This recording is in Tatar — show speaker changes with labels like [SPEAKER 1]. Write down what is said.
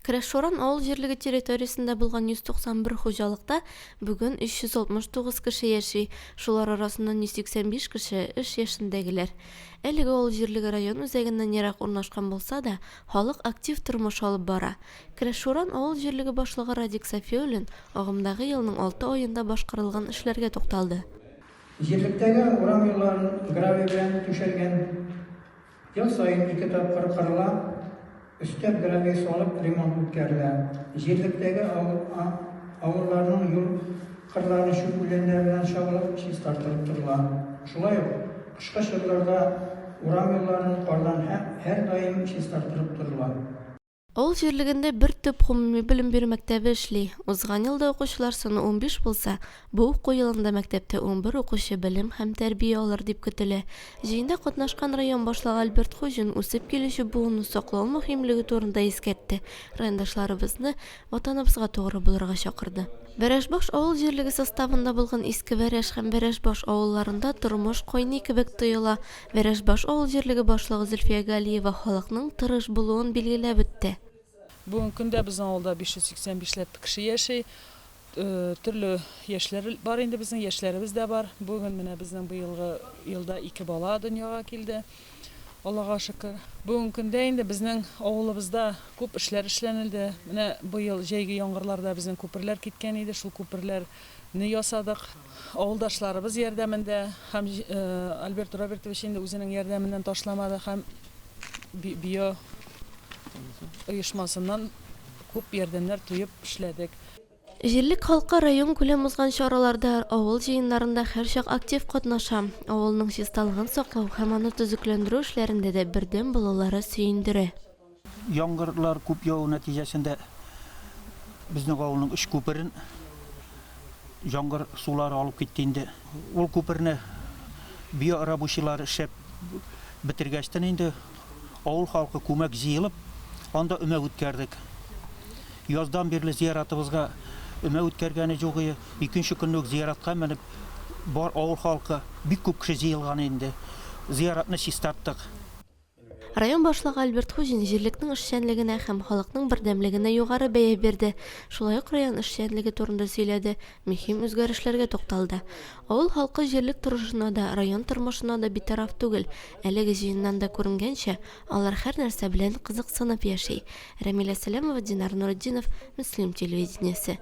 [SPEAKER 1] Кырешоран авыл җирлеге территориясендә булган 191 хуҗалыкта бүген 369 кеше яши, шулар арасыннан 185 кеше эш яшендәгеләр. Әлеге авыл җирлеге район үзәгеннән ерак урнашкан булса да, халык актив тормыш алып бара. Кырешоран авыл җирлеге башлыгы Радик Сафиуллин агымдагы елның 6 аенда башкарылган эшләргә тукталды.
[SPEAKER 2] Җирлектәге урам юлларын гравий белән түшәлгән, ел сайын 2 тапкыр кырыла, өстәп гравий салып ремонт үткәрелә. Җирлектәге авылларның юл кырларын шул үләннәр белән чагылып, чистартылып торыла. Шулай ук кышкы чорларда урам юлларын кардан һәр даим чистартылып торыла.
[SPEAKER 1] Авыл җирлегендә бер төп гомуми белем бирү мәктәбе эшли. Узган елда укучылар саны 15 булса, бу уку елында мәктәптә 11 укучы белем һәм тәрбия алыр дип көтелә. Җыенда катнашкан район башлыгы Альберт Хуҗин үсеп килүче буынны саклау мөһимлеге турында искәртте. Райондашларыбызны ватаныбызга тугры булырга чакырды. Бәрәшбаш авыл җирлеге составында булган Иске Бәрәш һәм Бәрәшбаш авылларында тормыш кайный кебек тоела. Бәрәшбаш авыл җирлеге башлыгы Зөлфия Галиева халыкның тырыш булуын билгеләп үтте.
[SPEAKER 3] Бүгін күндә безнең авылда 585 кеше яши. Төрле яшьләр бар инде, безнең яшьләребез дә бар. Бүген менә безнең быелгы елда 2 бала дөньяга килде. Аллага шөкер. Бүген көндә инде безнең авылыбызда күп эшләр эшләнелде. Менә быел җәйге яңгырларда безнең күперләр киткән иде. Шул күперләрне ясадык. Авылдашларыбыз ярдәмендә һәм Альберт Робертович инде үзенең ярдәменнән ташламады һәм био оешмасыннан күп ярдәмнәр туеп эшләдек.
[SPEAKER 1] Җирлек халкы район күләм узган чараларда, авыл җыеннарында һәрчак актив катнаша. Авылның чисталыгын саклау һәм аны төзекләндерү эшләрендә дә бердәм булулары сөендерә.
[SPEAKER 4] Яңгырлар күп яу нәтиҗәсендә безнең авылның 3 күперен яңгыр сулары алып китте инде. Ул күперне биорабочилар эшләп бетергәчтән инде авыл халкы күмәк җыелып, анда өмә үткәрдек. Яздан бирле зияратыбызга өмә үткәргәне югы, икенче көнне зияратка менеп бар авыл халкы бик күп кеше җыелган инде. Зияратны чистарттык.
[SPEAKER 1] Район башлыгы Альберт Хуҗин җирлекнең эшчәнлегенә һәм халыкның бердәмлегенә югары бәя бирде. Шулай ук район эшчәнлеге турында сөйләде, мөһим үзгәрешләргә тукталды. Авыл халкы җирлек торышына да, район тормышына да битараф түгел. Әлеге җыеннан да күренгәнчә, алар һәр нәрсә белән кызыксынып яши. Рамиля Сәләмова, Динар Нуретдинов, Мөслим телевидениесе.